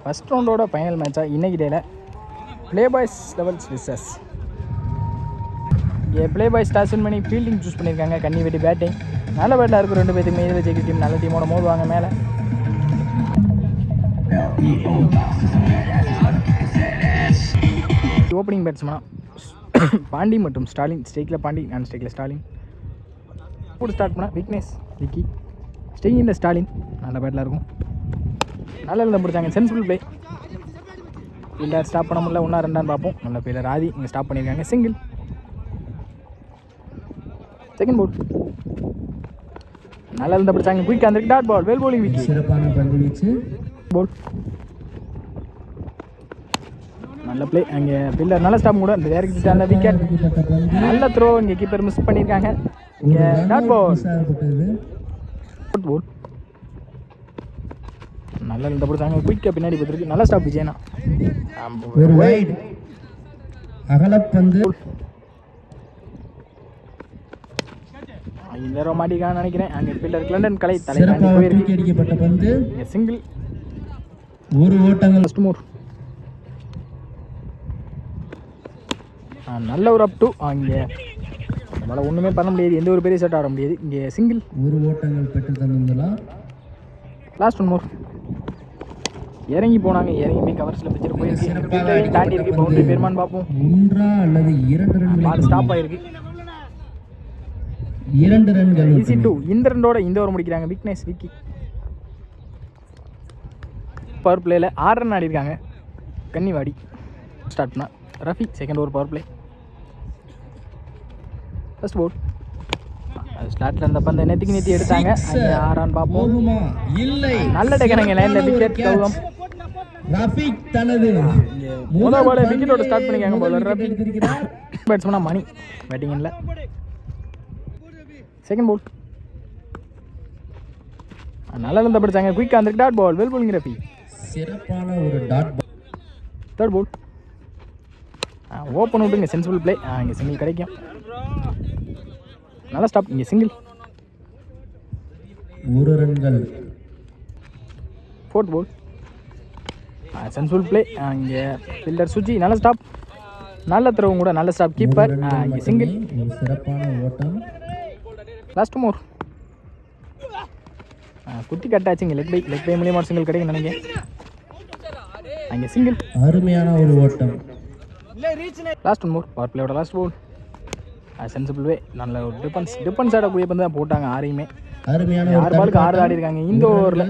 First ரவுண்டோட final மேட்சாக இன்றைக்கி டேயில் ப்ளே பாய்ஸ் லெவல்ஸ் விசஸ் இங்கே ப்ளே பாய்ஸ் டாஸ் வின் பண்ணி ஃபீல்டிங் சூஸ் பண்ணியிருக்காங்க. கன்னி வெட்டி பேட்டிங் நல்ல பேட்டில் இருக்கும். 2 பேருக்கு மீது ஜெயிக்கிற டீம் நல்ல டீமோட மோதுவாங்க மேலே. ஓப்பனிங் பேட்ஸ்மேனா பாண்டி மற்றும் ஸ்டாலின். ஸ்டேக்கில் பாண்டி, நான் ஸ்டேக்கில் ஸ்டாலின். கூட ஸ்டார்ட் பண்ணால் விக்னேஷ் விக்கி. ஸ்டேயிங் இந்த ஸ்டாலின் நல்ல பேட்டில் இருக்கும். நல்லா இருந்தால் பிடிச்சாங்க. Sensible play. ஃபீல்டர் ஸ்டாப் பண்ண முடியல. 1-2 பார்ப்போம். நல்ல ஃபீல்டர் ஆதி இங்கே ஸ்டாப் பண்ணியிருக்காங்க. சிங்கிள். செகண்ட் போல் நல்லா இருந்தால் பிடிச்சாங்க. குயிக் அந்த dot ball. Well bowling Vicky. சிறப்பான பந்து வீச்சு. போல் நல்ல பிளே. அங்கே ஃபீல்டர் நல்ல ஸ்டாப் கூட இந்த டேரக்ட் அந்த விக்கெட். நல்ல த்ரோ. இங்கே கீப்பர் மிஸ் பண்ணியிருக்காங்க. இங்கே டாட் பால். போல் நல்லா இருந்த பிடிச்சாங்க. குயிக்காக பின்னாடி பார்த்துருக்கு. நல்ல ஸ்டாப் விஜயனா. ஒரு வைட் அகலப்பந்து. இந்த மாட்டிக்கான்னு நினைக்கிறேன். அங்கே ஃபீல்டர் கிளண்டன் கலை தலைக்காண்டி போயிருக்கு. அடிக்கப்பட்ட பந்து. இங்கே சிங்கிள். ஒரு ஓட்டங்கள். ஃபஸ்ட் மோர். நல்ல ஒரு அப் டூ. அங்கே நம்மளால் ஒன்றுமே பண்ண முடியாது. எந்த ஒரு பெரிய செட் ஆட முடியாது. இங்கே சிங்கிள். ஒரு ஓட்டங்கள் பெற்று தந்துள்ளா. லாஸ்ட் ஒன் மோர். இறங்கி போனாங்க. இறங்கி போய் கவர்ஸில் வச்சுட்டு போயிருக்கு. தாண்டி இருக்கு. பவுண்டரி பேருமான்னு பார்ப்போம். 1 அல்லது 2 ரன்கள். பால் ஸ்டாப் ஆயிருக்கு. 2 ரன்கள். Easy two. இந்த ரன்னோட இந்த ஓவர் முடிக்கிறாங்க. விக்னேஷ் விக்கி. பவர் பிளேயில் 6 ரன் ஆடிருக்காங்க. கன்னிவாடி ஸ்டார்ட் பண்ணால் Rafi. Second over power play. First ball ஸ்டார்ட்ல இருந்த பந்தை நெத்தி எடுத்தாங்க. 6 ரன் பார்ப்போம். இல்லை. நல்ல டேக்கனாங்க. லைனில் விக்கெட். கௌதம் ரஃபிக் தனது முதல் பால் விக்கெட்டோட ஸ்டார்ட் பண்ணிக்காங்க. பவுலர் ரஃபி. பேட்ஸ்மேனா மணி பேட்டிங் இல்லை. செகண்ட் போல் நல்லா இருந்தால் படித்தாங்க. குயிக்காக அந்த dot ball. Well bowling Rafi. சிறப்பான ஒரு dot ball. Third ball open விட்டு இங்கே சென்சிபிள் பிளே. இங்கே சிங்கிள் கிடைக்கும். நல்லா ஸ்டாப். இங்கே சிங்கிள். 1 ரன்கள். ஃபோர்த் போல் சென்சிபிள் பிளே. இங்கே ஃபீல்டர் சுஜி நல்ல ஸ்டாப். நல்ல த்ரோவும் கூட. நல்ல ஸ்டாப். கீப்பர் இங்கே சிங்கிள். சிறப்பான ஓட்டம். லாஸ்ட் மோர். குத்தி கட்டாச்சு. இங்கே லெக் பை மூலியமாக சிங்கிள் கிடைக்கும் நினைக்கிறேன். அங்கே சிங்கிள். அருமையான ஒரு ஓட்டம். Last one more. பவர் பிளேயோட லாஸ்ட் போல். Sensible way. நல்ல ஒரு டிஃபென்ஸ் ஆடக்கூடிய பந்து தான் போட்டாங்க. 6யுமே. அருமையான 6 பாலுக்கு 6 ஆடி இருக்காங்க. இந்த ஓவரில்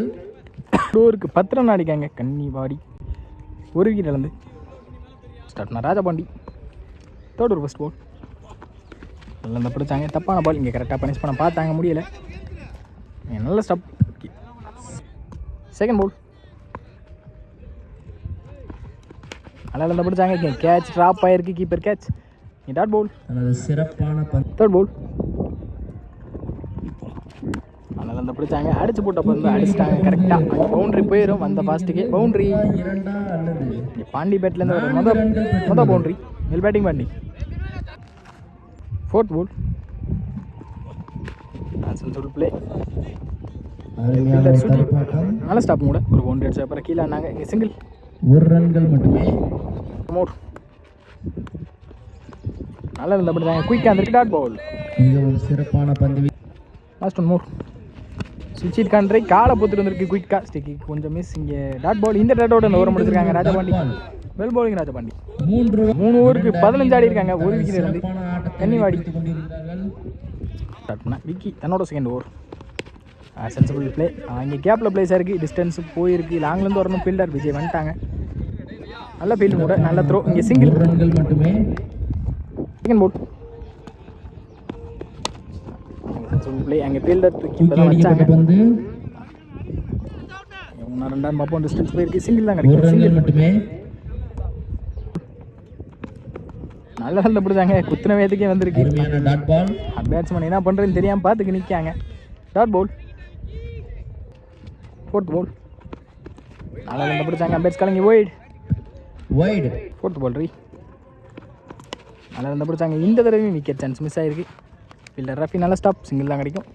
ஓவருக்கு 10 ரன் ஆடிக்காங்க. கன்னிவாடி 1 விக்கெட் இழந்து ஸ்டார்ட் பண்ண ராஜபாண்டி. தேர்ட் ஒரு ஃபர்ஸ்ட் போல் நல்லா பிடிச்சாங்க. தப்பான பால். இங்கே கரெக்டாக பனிஷ் பண்ண பார்த்தாங்க. முடியலை. நல்ல ஸ்டாப். செகண்ட் போல் நல்லா இருந்தால் பிடிச்சாங்க. கேட்ச் ட்ராப் ஆகிருக்கு. Keeper catch. Dot ball. சிறப்பான பந்து. தேர்ட் பால் நல்லா இருந்தால் பிடிச்சாங்க. அடிச்சு போட்ட பந்து அடிச்சிட்டாங்க. கரெக்டாக பவுண்ட்ரி போயிடும். வந்த ஃபாஸ்ட்டுக்கே பவுண்ட்ரி. பாண்டி பேட்லேருந்து ஒரு மொதல் boundary. Well batting Pandi. Fourth ball sensible play. நல்ல ஸ்டாப் கூட. ஒரு பவுண்டரி அடிச்ச அப்புறம் கீழே ஆனாங்க. இங்கே சிங்கிள். 1 ரன்கள் மட்டுமே. மோர் நல்லா இருந்தால் படித்தாங்க. குயிக்காக அந்த டாட் பால். மிகவும் சிறப்பான பந்து. லாஸ்ட் ஒன் மோர். சுவிட்ச் கண்ட்ரை காலை போத்துட்டு வந்திருக்கு. குயிக்காக ஸ்டிக்கு கொஞ்சம் மிஸ். இங்கே டாட் பால். இந்த டாட்டோட இந்த ஓவர் முடிச்சிருக்காங்க ராஜபாண்டி. Well bowling Rajapandi. 3 ஓவருக்கு 15 ஆடி இருக்காங்க. 1 விக்கெட் இருந்து கன்னிவாடி ஸ்டார்ட் பண்ண விக்கி. தன்னோட செகண்ட் ஓவர். Sensible play. இங்கே கேப்பில் பிளேஸாக இருக்குது. டிஸ்டன்ஸ் போயிருக்கு. லாங்லேருந்து வரணும். ஃபீல்டர் விஜய் வந்துட்டாங்க. நல்ல ஃபீல்டு கூட. நல்ல த்ரோ. இங்கே சிங்கிள். ரன்கள் மட்டுமே. செகண்ட் போல் சென்சிபிள் பிளே. அங்கே ஃபீல்டர் தூக்கி வச்சாங்க. 1-2 பார்ப்போம். டிஸ்டன்ஸ் போயிருக்கு. சிங்கிள் தான் கிடைக்கும். சிங்கிள் மட்டுமே. நல்ல நல்ல பிடிச்சாங்க. குத்தின வேதுக்கே வந்திருக்கு. Dot ball. பேட்ஸ்மேன் என்ன பண்ணுறதுன்னு தெரியாமல் பார்த்துக்கு நிற்காங்க. Dot ball. ஃபோர்த் பால் நல்லா நல்ல பிடிச்சாங்க. பேட்ஸ் கலங்கி வைடு. ஃபோர்த் பால் ரீ நல்லா இருந்தால் பிடிச்சாங்க. இந்த தடவையும் விக்கெட் சான்ஸ் மிஸ் ஆகிருக்கு. ஃபீல்டர் ரஃபி நல்ல ஸ்டாப். சிங்கிள் தான் கிடைக்கும்.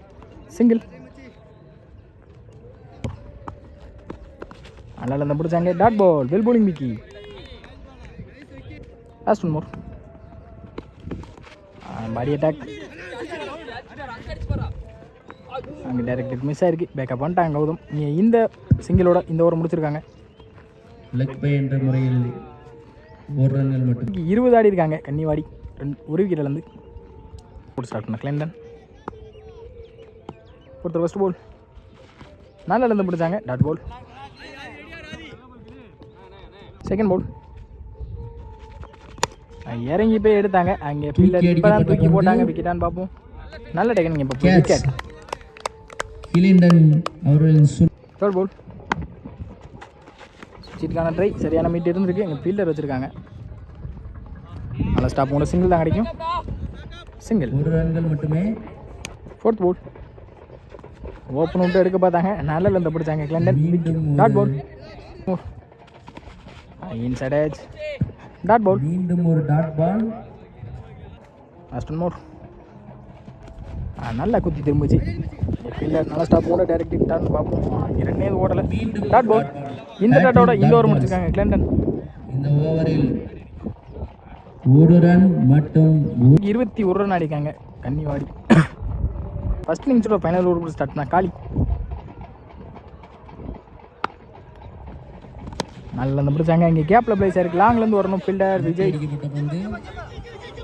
சிங்கிள். நல்லா இருந்தால் பிடிச்சாங்க. Dot ball well bowling Vicky. Last one more. Body attack அங்கே டைரக்ட் மிஸ் ஆயிருக்கு. பேக்கப் பண்ணிட்டாங்க கௌதம். நீங்கள் இந்த சிங்கிளோட இந்த ஓவர் முடிச்சிருக்காங்க. லெக் பை என்ற முறையில் 1 ரன்கள் மட்டும். 20 ஆடி இருக்காங்க கன்னிவாடி. ஒரு விக்கெட்லேருந்து போட்டு ஸ்டார்ட் பண்ண கிளெண்டன். ஒருத்தர் ஃபஸ்ட் பால் நல்லா இருந்து பிடிச்சாங்க. டாட் பால். செகண்ட் பால் இறங்கி போய் எடுத்தாங்க. அங்கே ஃபீல்டர் இப்போ தான் தூக்கி போட்டாங்க. விக்கெட்டான்னு பார்ப்போம். நல்ல டேக்கன் இப்போ விக்கெட். கிளிண்டன் அவர்களின் தேர்ட் பால் சுவிட்சுக்கான ட்ரை சரியான மீட் இருந்திருக்கு. எங்கள் ஃபீல்டர் வச்சுருக்காங்க. நல்லா ஸ்டாப் பண்ண சிங்கிள் தான் கிடைக்கும். சிங்கிள் 1 ரன்கள் மட்டுமே. ஃபோர்த் பால் ஓப்பன் விட்டு எடுக்க பார்த்தாங்க. நல்ல லெந்த பிடிச்சாங்க Glendon. Dot ball. Inside edge. Dot ball. மீண்டும் ஒரு dot ball. Last one more. நல்லா குத்தி திரும்பிச்சு. ஃபீல்டர் நல்லா ஸ்டாப் போட டைரக்ட் டாட்னு பார்ப்போம். இங்கே ரெண்டே ஓடலை. Dot ball. இந்த டாட்டோட இந்த ஓவர் முடிச்சிருக்காங்க கிளெண்டன். இந்த ஓவரில் 1 ரன் மட்டும். 21 ரன் அடிக்காங்க கன்னிவாடி. ஃபர்ஸ்ட் இன்னிங்ஸோட ஃபைனல் ஓவர் ஸ்டார்ட் பண்ண காளி. நல்லா அந்த பிடிச்சாங்க. இங்கே கேப்பில் பிளேஸ் ஆயிருக்கு. லாங்லேருந்து வரணும் ஃபீல்டர் விஜய்.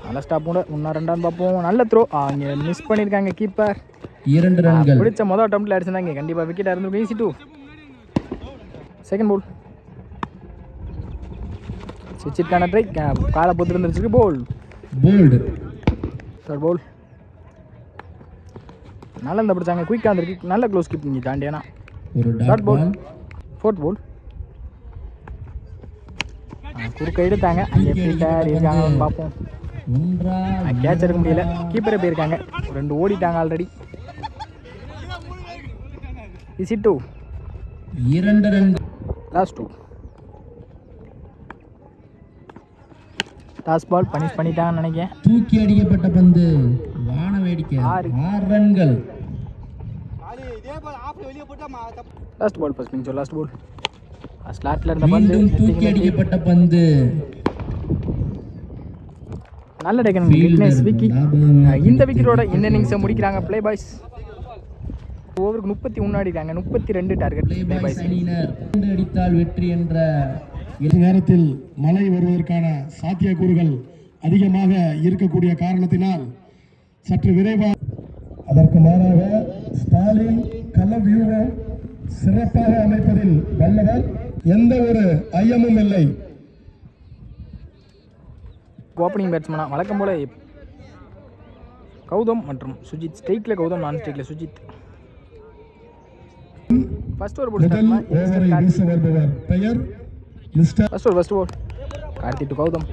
நல்லா ஸ்டாப் போட 1 2 பார்ப்போம். நல்ல த்ரோ. இங்கே மிஸ் பண்ணியிருக்காங்க கீப்பர். 2 ரன்கள். பிடிச்ச மொதல் அட்டம்ப்டில் அடிச்சிருந்தாங்க. இங்கே கண்டிப்பாக விக்கெட்டாக இருந்திருக்கும். ஈஸி 2. செகண்ட் பால் சுவிட்சுக்கான ட்ரை. காலை பொத்து இருந்துருக்கு. போல் போல்டு. தேர்ட் பால் நல்லா இருந்தால் பிடிச்சாங்க. குயிக்காக இருந்திருக்கு. நல்ல க்ளோஸ் கீப் நீங்கள் தாண்டியானா. ஒரு டாட் பால். ஃபோர்த் பால் குறுக்க எடுத்தாங்க. அங்கே ஃபீல்டர் இருக்காங்க பார்ப்போம். கேட்ச் எடுக்க முடியல. கீப்பரே போயிருக்காங்க. 2 ஓடிட்டாங்க ஆல்ரெடி. Is it 2. 2 ரன்கள். லாஸ்ட் 2. டாஸ் பால் பனிஷ் பண்ணிட்டாங்கன்னு நினைக்கிறேன். தூக்கி அடிக்கப்பட்ட பந்து வான வேடிக்கை. 6 ரன்கள். Last ball first innings last ball. ஸ்லாட்ல இருந்த பந்து தூக்கி அடிக்கப்பட்ட பந்து. நல்ல டேக்கன் ஃபிட்னஸ் விக்கி. இந்த விக்கெட்டோட இந்த இன்னிங்ஸை முடிக்கிறாங்க ப்ளே பாய்ஸ். ஓவருக்கு 31 அடிக்காங்க. 32 டார்கெட் ப்ளே பாய்ஸ். அடித்தால் வெற்றி என்ற நேரத்தில் மழை வருவதற்கான சாத்தியக்கூறுகள் அதிகமாக இருக்கக்கூடிய காரணத்தினால் சற்று விரைவாக. அதற்கு மாறாக ஸ்டாலின் கள வியூவை சிறப்பாக அமைப்பதில் வல்லவர். எந்த ஒரு ஐயமும் இல்லை. ஓப்பனிங் பேட்ஸ்மேனா வழக்கம் போல கௌதம் மற்றும் சுஜித். ஸ்ட்ரைக்கில் கௌதம், நான் ஸ்ட்ரைக்கில் சுஜித். ஃபர்ஸ்ட் ஓவர் போட்டு பெயர் mister. First over Karthi to Gautham.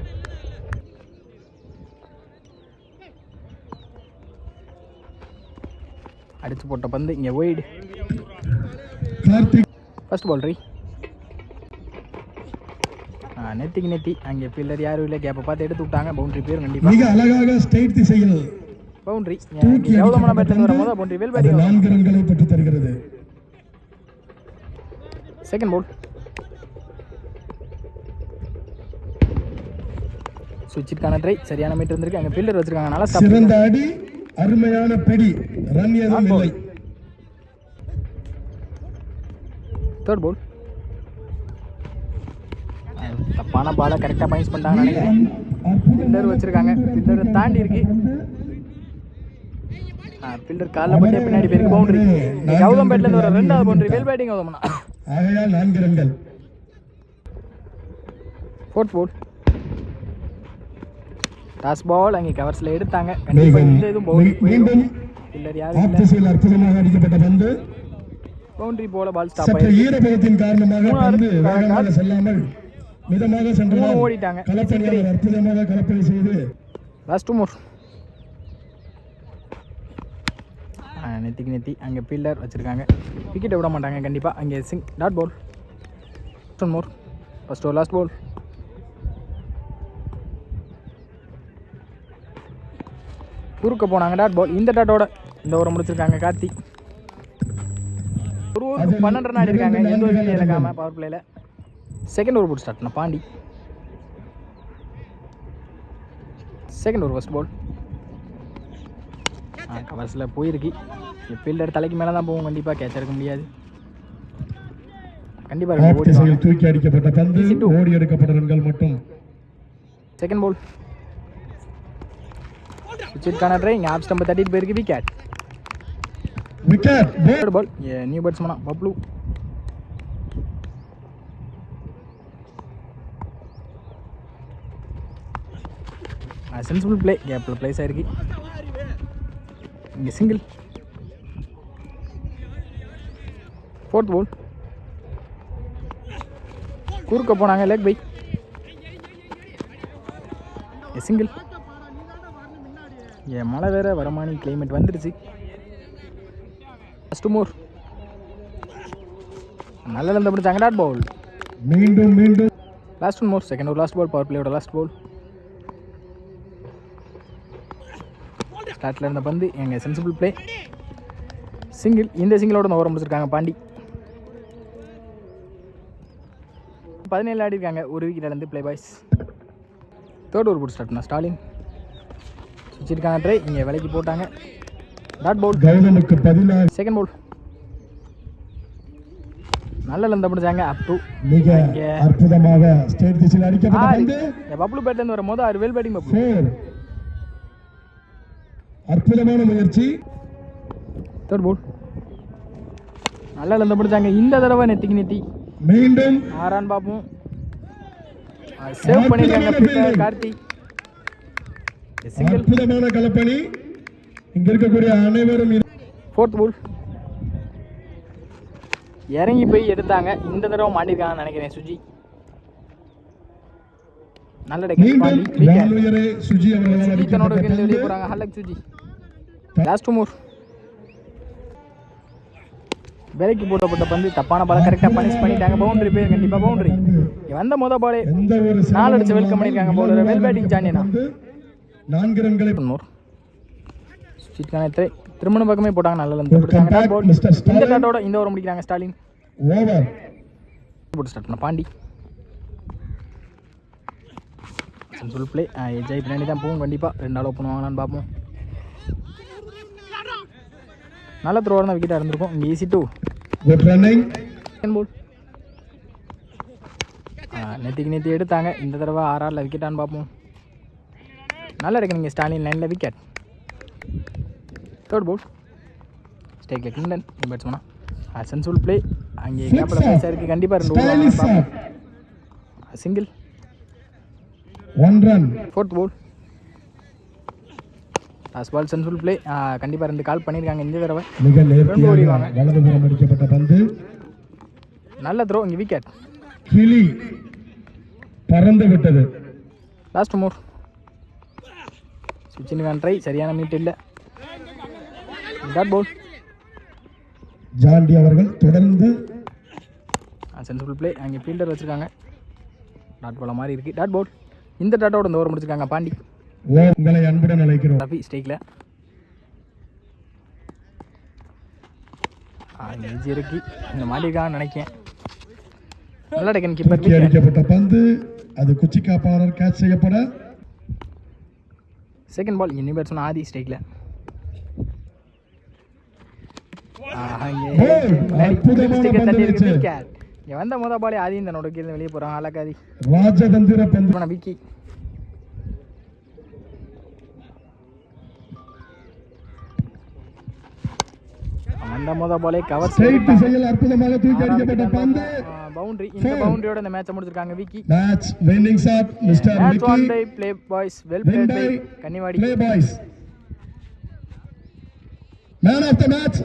அடிச்சு போட்ட பந்து இங்கே ஒய்டு. கார்த்திக். ஃபர்ஸ்ட் பால் ரீ. நெத்திக்கு நெத்தி. அங்கே ஃபீல்டர் யாரும் இல்லை. கேப்பை பார்த்து எடுத்து விட்டாங்க. பவுண்டரி பேர் கண்டிப்பாக. மிக அழகாக ஸ்ட்ரைட் திசையில் பவுண்டரி. கௌதமான பேட்டில் வரும்போது பவுண்டரி வெல் பேட்டிங். 4 ரன்களை பெற்று தருகிறது. செகண்ட் பால் சுவிட்சுக்கான ட்ரை சரியான மீட்டர் இருந்திருக்கு. அங்கே ஃபீல்டர் வச்சிருக்காங்க. நல்லா ஸ்டாப். சிறந்த அடி, அருமையான பிடி. ரன் எதுவும் இல்லை. தேர்ட் பால் தப்பான பாலை கரெக்டாக பனிஷ் பண்ணிட்டாங்கன்னு நினைக்கிறேன். ஃபீல்டர் வச்சிருக்காங்க. ஃபீல்டரை தாண்டி இருக்கு. ஃபீல்டர் காலில் பட்டே பின்னாடி போயிருக்கு. பவுண்டரி. கௌதம் பேட்லேருந்து வர 2வது பவுண்டரி. Well batting கௌதம்னா. ஆகையால் 4 ரன்கள். Fourth ball toss ball. அங்கே கவர்ஸில் எடுத்தாங்க. கண்டிப்பாக இந்த இதுவும் பவுண்டரி போயிடும். ஃபீல்டர் யாரும் இல்லை. அற்புதமாக அடிக்கப்பட்ட பந்து பவுண்டரி போல பால் ஸ்டாப் சற்று ஆயிடுச்சு. ஈரப்பதத்தின் காரணமாக பந்து வேகமாக செல்லாமல் மிதமாக சென்றதால் ஓடிட்டாங்க. களப்பணியாளர் அற்புதமாக களப்பணி செய்து லாஸ்ட் 2 மோர். நெத்திக்கு நெத்தி. அங்கே ஃபீல்டர் வச்சுருக்காங்க. விக்கெட்டை விட மாட்டாங்க கண்டிப்பாக. அங்கே dot ball. 1 more. First over last ball. குறுக்க போனாங்க. Dot ball. இந்த டாட்டோட இந்த ஓவரை முடிச்சிருக்காங்க கார்த்தி. ஒரு ஓவருக்கு 12 ரன் ஆடி இருக்காங்க. எந்த ஒரு விக்கெட் இழக்காம பவர் பிளேல. செகண்ட் ஓவர் போட்டு ஸ்டார்ட் பண்ண Pandi. Second over first ball. கவர்ஸில் போயிருக்கு. ஃபீல்டர் தலைக்கு மேலே தான் போகும், கண்டிப்பாக கேட்ச் எடுக்க முடியாது. கண்டிப்பாக தூக்கி அடிக்கப்பட்ட பந்து, ஓடி எடுக்கப்பட்ட ரன்கள் மட்டும். Second ball. சுவிட்சுக்கான ட்ரை இங்கே ஆப் ஸ்டம்பை தட்டிட்டு போயிருக்கு. விக்கெட். Third ball. நியூ பேட்ஸ்மேனா பப்ளு. சென்சிபிள் பிளே, கேப்பில் பிளேஸ் ஆயிருக்கு. இங்கே சிங்கிள். ஃபோர்த் பால். குறுக்க போனாங்க, லெக் பை. சிங்கிள். மழை வேற வரமானி கிளைமேட் வந்துடுச்சு. ஃபர்ஸ்ட் மோர் நல்லா இருந்து பிடிச்சாங்க. Dot ball. மீண்டும் மீண்டும் last one more. Second over last ball. Power பிளேயோட லாஸ்ட் பால். ஸ்டார்ட்ல இருந்த பந்து எங்கள் சென்சிபிள் பிளே. சிங்கிள். இந்த சிங்கிளோட ஓவர் முடிச்சிருக்காங்க பாண்டி. 17 ஆடிருக்காங்க, ஒரு விக்கெட் இழந்து பிளே பாய்ஸ். தேர்ட் ஓவர் போட்டு ஸ்டார்ட் பண்ண ஸ்டாலின். சுவிச்சிருக்காங்க ட்ரை இங்கே விலைக்கு போட்டாங்க. Dot ball. கௌதமுக்கு பதிலாக செகண்ட் பால். நல்ல லந்த முடிச்சாங்க. அப் டு மிக அற்புதமாக ஸ்டேட் திசையில் அடிக்கப்பட்ட பந்து. பப்ளு பேட்ல இருந்து வரும்போது 6 வேல் பேட்டிங் பப்ளு. அற்புதமான முயற்சி. Third ball. நல்ல லந்த முடிச்சாங்க. இந்த தடவை நெத்திக்கு நெத்தி. மீண்டும் ஆறான் பாப்போம். சேவ் பண்ணிருக்காங்க பீட்டர் கார்த்தி. சிங்கிள். அற்புதமான கலப்பணி. இங்க இருக்கக்கூடிய அனைவரும். Fourth ball. இறங்கி போய் எடுத்தாங்க. இந்த தடவை மாட்டிருக்காங்கன்னு நினைக்கிறேன் சுஜி. நல்ல சுஜி தன்னோட வெளியே போறாங்க. ஹலக் சுஜி. Last more. விலைக்கு போட்டப்பட்ட பந்து தப்பான பால கரெக்டாக பனிஷ் பண்ணிட்டாங்க. பவுண்டரி பேர் கண்டிப்பாக பவுண்டரி. வந்த மொதல் பாலே 4 அடிச்சு வெல்கம் பண்ணியிருக்காங்க. Bowler well batting சாண்டியனா. 4 ரன்களை திருமண பக்கமே போட்டாங்க. நல்ல இந்த டாட்டோட இந்த ஓவர் முடிக்கிறாங்க ஸ்டாலின். ஓவர் போட்டு ஸ்டார்ட் பண்ண பாண்டி. சொல் பிளே. ஜெய் பின்னாடி தான் போகும் கண்டிப்பாக. 2 ஆல் ஓப்பன் வாங்கலான்னு பார்ப்போம். நல்ல த்ரோவாக தான் விக்கெட்டாக இருந்திருக்கும். இங்கே easy two. Good running. Second ball. நேற்று எடுத்தாங்க. இந்த தடவை 6 ஆரில் விக்கெட்டான்னு பார்ப்போம். நல்லா இருக்கு நீங்கள் ஸ்டாலின் லைனில் விக்கெட். Third ball. ஸ்டேக்கில் கிங்டன் பேட்ஸ்மேனா. Sensible play. அங்கே கேப்பில் பிளேஸாக இருக்குது. கண்டிப்பாக 2 ஓவர் பார்ப்போம். Single. 1 run. Fourth ball. Last ball sensible play. கண்டிப்பாக 2 கால் பண்ணியிருக்காங்க இந்த தடவை. மிக நேர்த்தியாக வலதுபுறம் அடிக்கப்பட்ட பந்து. நல்ல த்ரோ. இங்கே விக்கெட். கிளி பறந்து விட்டது. Last more. சுவிட்சினுக்கான ட்ரை சரியான மீட் இல்லை. Dot ball. ஜாண்டி அவர்கள் தொடர்ந்து சென்சிபிள் பிளே. அங்கே ஃபீல்டர் வச்சுருக்காங்க. டாட் பால் மாதிரி இருக்குது. Dot ball. இந்த டாட்டோட இந்த ஓவர் முடிச்சிருக்காங்க பாண்டி. உங்களை அன்புடன் அழைக்கிறோம். ரவி ஸ்டேக்கில் எஜி இருக்கு. இந்த மாட்டிருக்கான்னு நினைக்கிறேன். நல்லா டெக்கன் கீப்பர். அடிக்கப்பட்ட பந்து. அது குச்சி காப்பாளர் கேட்ச் செய்யப்பட. Second ball. New batsman Aadhi ஸ்டேக்கில். வந்த மொதல் பாலே ஆதி இந்த நோட கீழே வெளியே போகிறான். அலக்காதி ராஜதந்திர பந்து. விக்கி. அந்த மொதல் பாலே கவர் அற்புதமாக தூக்கி அடிக்கப்பட்ட பந்து. பவுண்டரி. இந்த பவுண்டரியோட இந்த மேட்சை முடிச்சிருக்காங்க Vicky. Match winning shot mister Vicky. Play boys well played by Kannivadi. Play boys man of the match.